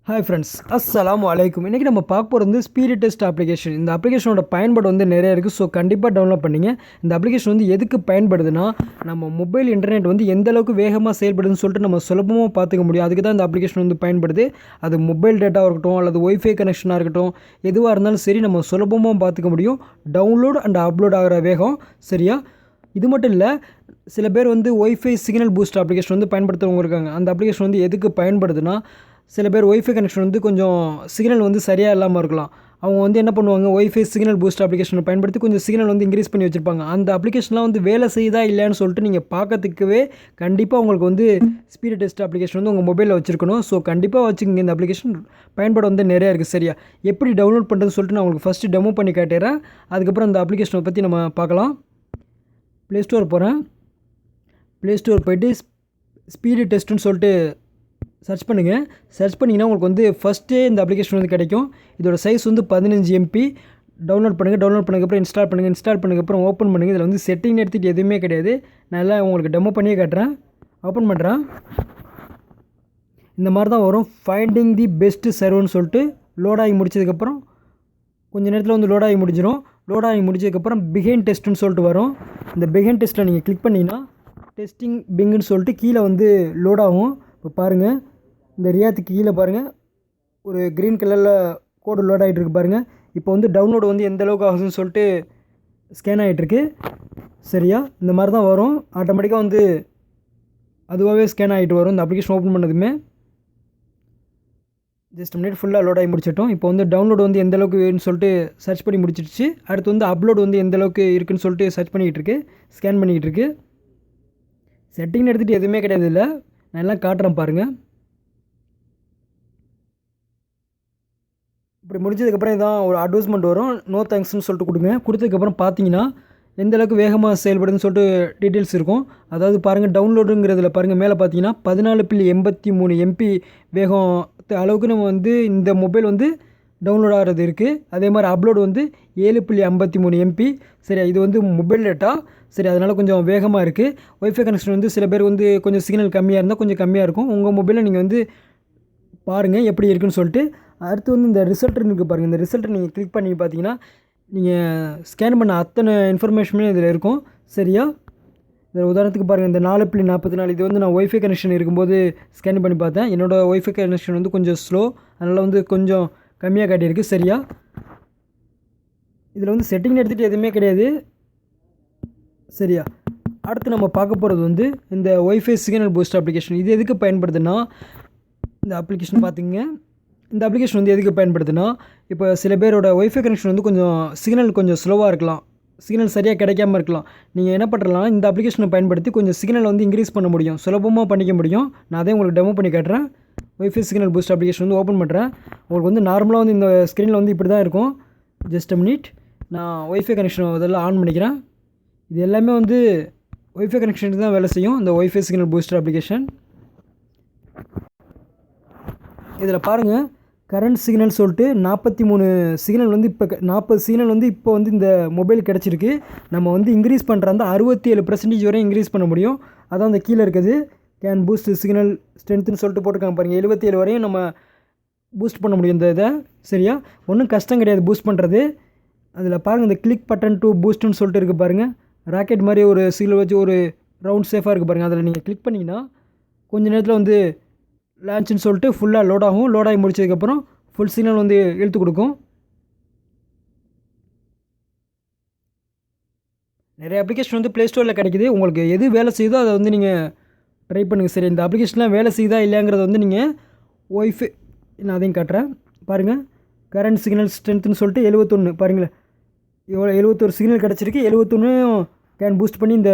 Hi friends, அஸ்ஸலாமு அலைக்கும். இன்றைக்கி நம்ம பார்க்க போகிறது வந்து ஸ்பீடு டெஸ்ட் அப்ளிகேஷன். இந்த அப்ளிகேஷனோட பயன்பாடு வந்து நிறைய இருக்குது. ஸோ கண்டிப்பாக டவுன்லோட் பண்ணிங்க. இந்த அப்ளிகேஷன் வந்து எதுக்கு பயன்படுதுன்னா, நம்ம மொபைல் இன்டர்நெட் வந்து எந்த அளவுக்கு வேகமாக செயல்படுதுன்னு சொல்லிட்டு நம்ம சுலபமாக பார்த்துக்க முடியும். அதுக்கு தான் இந்த அப்ளிகேஷன் வந்து பயன்படுது. அது மொபைல் டேட்டாவாக இருக்கட்டும், அல்லது ஒய்ஃபை கனெக்ஷனாக இருக்கட்டும், எதுவாக இருந்தாலும் சரி நம்ம சுலபமாக பார்த்துக்க முடியும். டவுன்லோட் அண்ட் அப்லோட் ஆகிற வேகம் சரியா. இது மட்டும் இல்லை, சில பேர் வந்து ஒய்ஃபை சிக்னல் பூஸ்ட் அப்ளிகேஷன் வந்து பயன்படுத்துகிறவங்க இருக்காங்க. அந்த அப்ளிகேஷன் வந்து எதுக்கு பயன்படுதுன்னா, சில பேர் ஒய்ஃபை கனெக்ஷன் வந்து கொஞ்சம் சிக்னல் வந்து சரியாக இல்லாமல் இருக்கலாம். அவங்க வந்து என்ன பண்ணுவாங்க, ஒய்ஃபை சிக்னல் பூஸ்ட் அப்ளிகேஷனை பயன்படுத்தி கொஞ்சம் சிக்னல் வந்து இன்க்ரீஸ் பண்ணி வச்சுருப்பாங்க. அந்த அப்ளிகேஷன்லாம் வந்து வேலை செய்யுதா இல்லையான்னு சொல்லிட்டு நீங்கள் பார்க்கறதுக்கவே கண்டிப்பாக உங்களுக்கு வந்து ஸ்பீடு டெஸ்ட் அப்ளிகேஷன் வந்து உங்கள் மொபைலில் வச்சுருக்கணும். ஸோ கண்டிப்பாக வச்சுக்கோங்க. இந்த அப்ளிகேஷன் பயன்பாடு வந்து நிறையா இருக்குது சரியா. எப்படி டவுன்லோட் பண்ணுறதுன்னு சொல்லிட்டு நான் உங்களுக்கு ஃபஸ்ட்டு டெமோ பண்ணி காட்டுறேன். அதுக்கப்புறம் அந்த அப்ளிகேஷனை பற்றி நம்ம பார்க்கலாம். ப்ளே ஸ்டோர் போகிறேன். ப்ளே ஸ்டோர் போய்ட்டு ஸ்பீடு டெஸ்ட்டுன்னு சொல்லிட்டு சர்ச் பண்ணுங்கள். சர்ச் பண்ணிங்கன்னா உங்களுக்கு வந்து ஃபஸ்ட்டே இந்த அப்ளிகேஷன் வந்து கிடைக்கும். இதோட சைஸ் வந்து 15 MB. டவுன்லோட் பண்ணுங்கள். டவுன்லோட் பண்ணதுக்கப்புறம் இன்ஸ்டால் பண்ணுங்கள். இன்ஸ்டால் பண்ணதுக்கப்புறம் ஓப்பன் பண்ணுங்கள். இதில் வந்து செட்டிங் எடுத்துகிட்டு எதுவுமே கிடையாது. நான் எல்லாம் உங்களுக்கு டெமோ பண்ணியே காட்டுறேன். ஓப்பன் பண்ணுறேன். இந்த மாதிரி தான் வரும். ஃபைண்டிங் தி பெஸ்ட் சர்வர்னு சொல்லிட்டு லோட் ஆகி முடிச்சதுக்கப்புறம் கொஞ்சம் நேரத்தில் வந்து லோட் ஆகி முடிஞ்சிடும். லோட் ஆகி முடிச்சதுக்கப்புறம் பிகைன் டெஸ்ட்டுன்னு சொல்லிட்டு வரும். இந்த பிகைன் டெஸ்ட்டில் நீங்கள் கிளிக் பண்ணிங்கன்னா டெஸ்டிங் பிங்குன்னு சொல்லிட்டு கீழே வந்து லோட் ஆகும். இப்போ பாருங்கள், இந்த ரியாத்துக்கு கீழே பாருங்கள் ஒரு க்ரீன் கலரில் கோடு லோட் ஆகிட்டு இருக்கு பாருங்கள். இப்போ வந்து டவுன்லோடு வந்து எந்த அளவுக்கு ஆகுதுன்னு சொல்லிட்டு ஸ்கேன் ஆகிட்டுருக்கு சரியா. இந்த மாதிரி தான் வரும். ஆட்டோமேட்டிக்காக வந்து அதுவாகவே ஸ்கேன் ஆகிட்டு வரும். இந்த அப்ளிகேஷன் ஓப்பன் பண்ணதுமே ஜஸ்ட் மினிட் ஃபுல்லாக லோட் ஆகி முடிச்சிட்டோம். இப்போ வந்து டவுன்லோடு வந்து எந்த அளவுக்கு வேணும்னு சொல்லிட்டு சர்ச் பண்ணி முடிச்சிடுச்சு. அடுத்து வந்து அப்லோடு வந்து எந்த அளவுக்கு இருக்குதுன்னு சொல்லிட்டு சர்ச் பண்ணிக்கிட்டு இருக்கு, ஸ்கேன் பண்ணிக்கிட்டு இருக்கு. செட்டிங் எடுத்துகிட்டு எதுவுமே கிடையாது. இல்லை, நான் எல்லாம் காட்டுறேன் பாருங்கள். இப்படி முடிஞ்சதுக்கப்புறம் இதான் ஒரு அட்வைஸ்மெண்ட் வரும். நோ தேங்க்ஸ்னு சொல்லிட்டு கொடுங்க. கொடுத்ததுக்கப்புறம் பார்த்தீங்கன்னா எந்த அளவுக்கு வேகமாக செயல்படுதுன்னு சொல்லிட்டு டீட்டெயில்ஸ் இருக்கும். அதாவது பாருங்கள், டவுன்லோடுங்கிறதுல பாருங்கள் மேலே பார்த்தீங்கன்னா 14.83 MB வேகம் அளவுக்கு நம்ம வந்து இந்த மொபைல் வந்து டவுன்லோட் ஆகிறது இருக்குது. அதே மாதிரி அப்லோடு வந்து 7.53 MB சரி. இது வந்து மொபைல் டேட்டா சரி, அதனால் கொஞ்சம் வேகமாக இருக்குது. ஒய்ஃபை கனெக்ஷன் வந்து சில பேர் வந்து கொஞ்சம் சிக்னல் கம்மியாக இருந்தால் கொஞ்சம் கம்மியாக இருக்கும். உங்கள் மொபைலில் நீங்கள் வந்து பாருங்கள் எப்படி இருக்குன்னு சொல்லிட்டு. அடுத்து வந்து இந்த ரிசல்ட்னு இருக்குது பாருங்கள். இந்த ரிசல்ட்டை நீங்கள் கிளிக் பண்ணி பார்த்தீங்கன்னா நீங்கள் ஸ்கேன் பண்ண அத்தனை இன்ஃபர்மேஷனுமே இதில் இருக்கும் சரியா. இதில் உதாரணத்துக்கு பாருங்கள், இந்த 4.44 இது வந்து நான் ஒய்ஃபை கனெக்ஷன் இருக்கும்போது ஸ்கேன் பண்ணி பார்த்தேன். என்னோடய ஒய்ஃபை கனெக்ஷன் வந்து கொஞ்சம் ஸ்லோ, அதனால் வந்து கொஞ்சம் கம்மியாக காட்டியிருக்கு சரியா. இதில் வந்து செட்டிங் எடுத்துகிட்டு எதுவுமே கிடையாது சரியா. அடுத்து நம்ம பார்க்க போகிறது வந்து இந்த ஒய்ஃபை சிக்னல் பூஸ்ட் அப்ளிகேஷன். இது எதுக்கு பயன்படுதுன்னா, இந்த அப்ளிகேஷன் பார்த்திங்க, இந்த அப்ளிகேஷன் வந்து எதுக்கு பயன்படுதுன்னா, இப்போ சில பேரோட ஒய்ஃபை கனெக்ஷன் வந்து கொஞ்சம் சிக்னல் கொஞ்சம் ஸ்லோவாக இருக்கலாம், சிக்னல் சரியாக கிடைக்காம இருக்கலாம். நீங்கள் என்ன பண்ணுறலாம், இந்த அப்ளிகேஷனை பயன்படுத்தி கொஞ்சம் சிக்னல் வந்து இன்க்ரீஸ் பண்ண முடியும், சுலபமாக பண்ணிக்க முடியும். நான் அதே உங்களுக்கு டெமோ பண்ணி காட்டுறேன். ஒய்ஃபை சிக்னல் பூஸ்ட் அப்ளிகேஷன் வந்து ஓப்பன் பண்ணுறேன். உங்களுக்கு வந்து நார்மலாக வந்து இந்த ஸ்க்ரீனில் வந்து இப்படி தான் இருக்கும். ஜஸ்ட் மினிட், நான் ஒய்ஃபை கனெக்ஷன் இதெல்லாம் ஆன் பண்ணிக்கிறேன். இது எல்லாமே வந்து ஒய்ஃபை கனெக்ஷனுக்கு தான் வேலை செய்யும், இந்த ஒய்ஃபை சிக்னல் பூஸ்டர் அப்ளிகேஷன். இதில் பாருங்கள், கரண்ட் சிக்னல் சொல்லிட்டு 43 சிக்னல் வந்து இப்போ 40 சிக்னல் வந்து இப்போ வந்து இந்த மொபைல் கிடச்சிருக்கு. நம்ம வந்து இன்க்ரீஸ் பண்ணுற அந்த 67% வரையும் இன்க்ரீஸ் பண்ண முடியும். அதான் அந்த கீழே இருக்குது கேன் பூஸ்ட் சிக்னல் ஸ்ட்ரென்த்துன்னு சொல்லிட்டு போட்டுருக்காங்க பாருங்கள். 77 வரையும் நம்ம பூஸ்ட் பண்ண முடியும் இந்த இதை சரியா. ஒன்றும் கஷ்டம் கிடையாது பூஸ்ட் பண்ணுறது. அதில் பாருங்கள், இந்த கிளிக் பட்டன் டு பூஸ்ட்டுன்னு சொல்லிட்டு இருக்குது பாருங்கள். ராக்கெட் மாதிரி ஒரு சிக்னல் வச்சு ஒரு ரவுண்ட் சேஃபாக இருக்குது பாருங்கள். அதில் நீங்கள் கிளிக் பண்ணிங்கன்னா கொஞ்சம் நேரத்தில் வந்து லான்ச்சுன்னு சொல்லிட்டு ஃபுல்லாக லோட் ஆகும். லோட் ஆகி முடிச்சதுக்கப்புறம் ஃபுல் சிக்னல் வந்து இழுத்து கொடுக்கும். நிறைய அப்ளிகேஷன் வந்து ப்ளே ஸ்டோரில் கிடைக்கிது. உங்களுக்கு எது வேலை செய்யுதோ அதை வந்து நீங்கள் ட்ரை பண்ணுங்கள் சரி. இந்த அப்ளிகேஷன்லாம் வேலை செய்யுதா இல்லையாங்கிறத வந்து நீங்கள் ஒய்ஃபை, நான் அதையும் காட்டுறேன் பாருங்கள். கரண்ட் சிக்னல் ஸ்ட்ரென்த்துன்னு சொல்லிட்டு 71 பாருங்களேன், எவ்வளோ 71 சிக்னல் கிடச்சிருக்கு. 71 கேன் பூஸ்ட் பண்ணி இந்த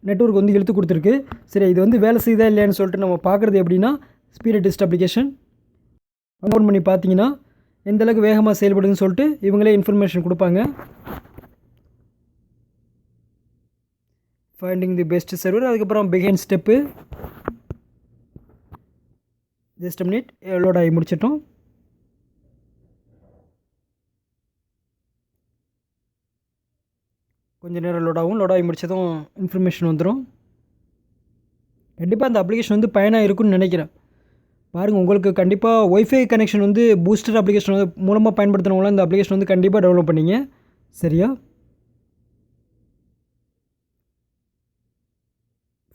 நெட்வொர்க் வந்து இழுத்து கொடுத்துருக்கு சரி. இது வந்து வேலை செய்யுதா இல்லையான்னு சொல்லிட்டு நம்ம பார்க்குறது எப்படின்னா, ஸ்பீடு டெஸ்ட் அப்ளிகேஷன் ஓப்பன் பண்ணி பார்த்தீங்கன்னா எந்தளவுக்கு வேகமாக செயல்படுதுன்னு சொல்லிட்டு இவங்களே இன்ஃபர்மேஷன் கொடுப்பாங்க. ஃபைண்டிங் தி பெஸ்ட் சர்வர், அதுக்கப்புறம் பிகைன் ஸ்டெப்பு. ஜஸ்ட் மினிட், லோட் ஆகி முடிச்சிட்டோம். கொஞ்சம் நேரம் லோட் ஆகும். லோட் ஆகி முடிச்சதும் இன்ஃபர்மேஷன் வந்துடும். கண்டிப்பாக அந்த அப்ளிகேஷன் வந்து பயனாக இருக்குன்னு நினைக்கிறேன். பாருங்கள், உங்களுக்கு கண்டிப்பாக ஒய்ஃபை கனெக்ஷன் வந்து பூஸ்டர் அப்ளிகேஷன் வந்து மூலமாக பயன்படுத்துனவங்களாம் இந்த அப்ளிகேஷன் வந்து கண்டிப்பாக டெவலப் பண்ணிங்க. சரியா?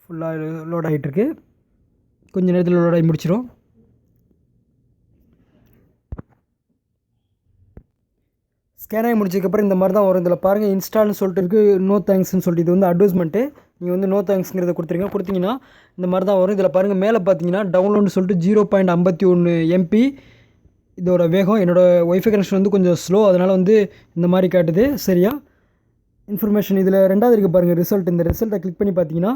ஃபுல்லாக லோட் ஆகிட்டுருக்கு. கொஞ்சம் நேரத்தில் லோட் ஆகி முடிச்சிடும். ஸ்கேன் ஆகி முடிச்சதுக்கப்புறம் இந்த மாதிரி தான் வரும். இதில் பாருங்கள், இன்ஸ்டால்னு சொல்லிட்டு இருக்குது, நோ தேங்க்ஸ்னு சொல்லிட்டு. இது வந்து அட்வர்டைஸ்மெண்ட்டு. நீங்கள் வந்து நோ தேங்க்ஸ்ங்கிறத கொடுத்தீங்கன்னா இந்த மாதிரி தான் வரும். இதில் பாருங்கள், மேலே பார்த்தீங்கன்னா டவுன்லோடுன்னு சொல்லிட்டு 0.51 MB இதோட வேகம். என்னோடய ஒய்ஃபை கனெக்ஷன் வந்து கொஞ்சம் ஸ்லோ, அதனால் வந்து இந்த மாதிரி காட்டுது. சரியா? இன்ஃபர்மேஷன் இதில் ரெண்டாவது இருக்குது பாருங்கள், ரிசல்ட். இந்த ரிசல்ட்டை கிளிக் பண்ணி பார்த்தீங்கன்னா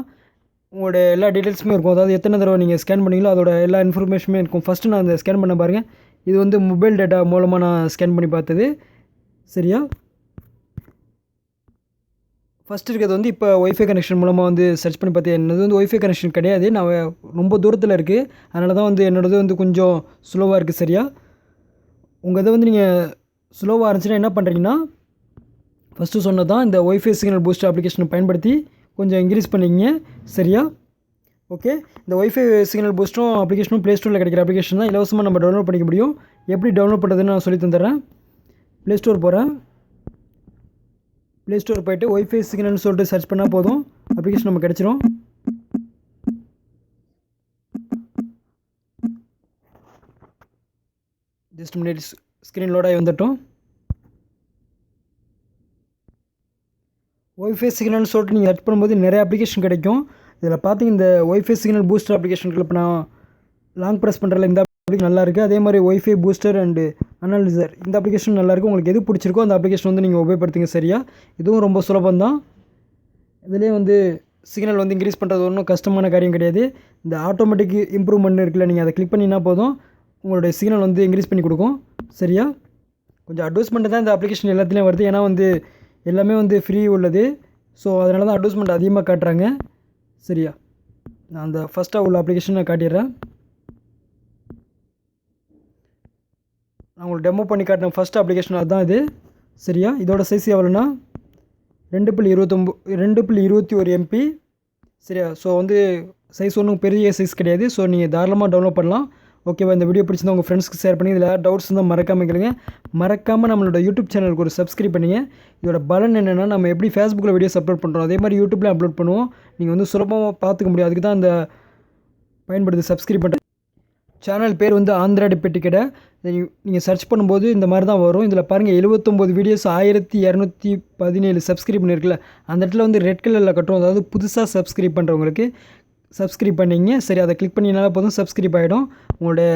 உங்களோட எல்லா டீட்டெயில்ஸுமே இருக்கும். அதாவது எத்தனை தடவை நீங்கள் ஸ்கேன் பண்ணீங்களோ அதோட எல்லா இன்ஃபர்மேஷனுமே இருக்கும். ஃபஸ்ட்டு நான் அந்த ஸ்கேன் பண்ண பாருங்கள். இது வந்து மொபைல் டேட்டா மூலமாக நான் ஸ்கேன் பண்ணி பார்த்தது. சரியா? ஃபஸ்ட்டு இருக்கிறது வந்து இப்போ ஒய்ஃபை கனெக்ஷன் மூலமாக வந்து சர்ச் பண்ணி பார்த்தேன். என்னது வந்து ஒய்ஃபை கனெக்ஷன் கிடையாது, நான் ரொம்ப தூரத்தில் இருக்குது. அதனால தான் வந்து என்னோடது வந்து கொஞ்சம் ஸ்லோவாக இருக்குது. சரியா? உங்கள் இதை வந்து நீங்கள் ஸ்லோவாக இருந்துச்சுன்னா என்ன பண்ணுறீங்கன்னா, ஃபஸ்ட்டு சொன்னது தான், இந்த ஒய்ஃபை சிக்னல் பூஸ்டர் அப்ளிகேஷனை பயன்படுத்தி கொஞ்சம் இன்க்ரீஸ் பண்ணிக்கிங்க. சரியா? ஓகே. இந்த ஒய்ஃபை சிக்னல் பூஸ்டரும் அப்ளிகேஷனும் ப்ளே ஸ்டோரில் கிடைக்கிற அப்ளிகேஷன் தான். இலவசமாக நம்ம டவுன்லோட் பண்ணிக்க முடியும். எப்படி டவுன்லோட் பண்ணுறதுன்னு நான் சொல்லி தந்துடுறேன். ப்ளே ஸ்டோர் போகிறேன். ப்ளே ஸ்டோர் போய்ட்டு ஒய்ஃபை சிக்னல்னு சொல்லிட்டு சர்ச் பண்ணால் போதும், அப்ளிகேஷன் நமக்கு கிடச்சிரும். ஜஸ்ட் மினிட்ஸ் ஸ்க்ரீன் லோடாகி வந்துட்டோம். ஒய்ஃபை சிக்னல்னு சொல்லிட்டு நீங்கள் சர்ச் பண்ணும்போது நிறைய அப்ளிகேஷன் கிடைக்கும். இதில் பார்த்தீங்க, இந்த ஒய்ஃபை சிக்னல் பூஸ்டர் அப்ளிகேஷனுக்கு இப்போ நான் லாங் ப்ரெஸ் பண்ணுறதுல இந்த அப்ளிகேஷன் நல்லாயிருக்கு. அதே மாதிரி ஒய்ஃபை பூஸ்டர் அண்டு அனலைசர் இந்த அப்ளிகேஷன் நல்லாயிருக்கு. உங்களுக்கு எது பிடிச்சிருக்கோ அந்த அப்ளிகேஷன் வந்து நீங்கள் உபயோகப்படுத்துங்க. சரியா? இதுவும் ரொம்ப சுலபம் தான். இதுலேயே வந்து சிக்னல் வந்து இன்க்ரீஸ் பண்ணுறது ஒன்றும் கஷ்டமான காரியம் கிடையாது. இந்த ஆட்டோமேட்டிக் இம்ப்ரூவ்மெண்ட் இருக்குல்ல, நீங்கள் அதை கிளிக் பண்ணினா போதும், உங்களுடைய சிக்னல் வந்து இன்க்ரீஸ் பண்ணி கொடுக்கும். சரியா? கொஞ்சம் அட்வர்டைஸ்மெண்ட் தான் இந்த அப்ளிகேஷன் எல்லாத்துலேயும் வருது. ஏன்னா வந்து எல்லாமே வந்து ஃப்ரீ உள்ளது. ஸோ அதனால தான் அட்வர்டைஸ்மெண்ட் அதிகமாக காட்டுறாங்க. சரியா? நான் அந்த ஃபஸ்ட்டாக உள்ள அப்ளிகேஷன் நான் காட்டிடுறேன். நான் உங்களுக்கு டெமோ பண்ணி காட்டின ஃபஸ்ட் அப்ளிகேஷன் அதுதான் இது. சரியா? இதோட சைஸ் எவ்வளோன்னா 2.21 MB. சரியா? ஸோ வந்து சைஸ் ஒன்றும் பெரிய சைஸ் கிடையாது. ஸோ நீங்கள் தாராளமாக டவுன்லோட் பண்ணலாம். ஓகேவா? இந்த வீடியோ பிடிச்சிருந்தா உங்கள் ஃப்ரெண்ட்ஸ்க்கு ஷேர் பண்ணி, இதில் ஏதாவது டவுட்ஸ் இருந்தால் மறக்காமல் கேளுங்க. மறக்காமல் நம்மளோட யூடியூப் சேனலுக்கு ஒரு சப்ஸ்கிரைப் பண்ணிங்க. இதோட பலன் என்னென்னா, நம்ம எப்படி ஃபேஸ்புக்கில் வீடியோஸ் அப்லோட் பண்ணுறோம் அதே மாதிரி யூடியூப்லேயும் அப்லோட் பண்ணுவோம். நீங்கள் வந்து சுலபமாக பார்த்துக்க முடியும். அதுக்கு தான் அந்த பயன்படுது சப்ஸ்கிரைப் பண்ணுறது. சேனல் பேர் வந்து ஆந்திராடி பெட்டி கடை. நீங்கள் சர்ச் பண்ணும்போது இந்த மாதிரி தான் வரும். இதில் பாருங்கள், 79 வீடியோஸ் 1217 சப்ஸ்கிரைப் பண்ணியிருக்குல்ல, அந்த இடத்துல வந்து ரெட் கலரில் கட்டும். அதாவது புதுசாக சப்ஸ்கிரைப் பண்ணுறவங்களுக்கு சப்ஸ்கிரைப் பண்ணிங்க. சரி, அதை கிளிக் பண்ணினால போதும், சப்ஸ்கிரைப் ஆகிடும். உங்களுடைய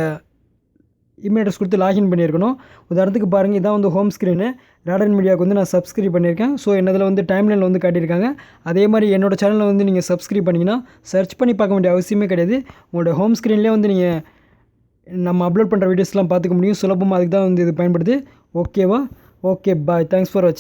இமெயில் அட்ரஸ் கொடுத்து லாகின் பண்ணியிருக்கணும். உதாரணத்துக்கு பாருங்கள், இதான் வந்து ஹோம் ஸ்க்ரீனு. ராடன் மீடியாவுக்கு வந்து நான் சப்ஸ்கிரைப் பண்ணியிருக்கேன். ஸோ என்னதில் வந்து டைம்லைனில் வந்து காட்டியிருக்காங்க. அதே மாதிரி என்னோடய சேனலில் வந்து நீங்கள் சப்ஸ்கிரைப் பண்ணிங்கன்னா சர்ச் பண்ணி பார்க்க வேண்டிய அவசியமே கிடையாது. உங்களோட ஹோம் ஸ்க்ரீன்லேயே வந்து நீங்கள் நம்ம அப்லோட் பண்ணுற வீடியோஸ்லாம் பார்த்துக்க முடியும் சுலபமாக. அதுக்கு தான் வந்து இது பயன்படுது. ஓகேவா? Okay, bye. தேங்க்ஸ் ஃபார் வாட்சிங்.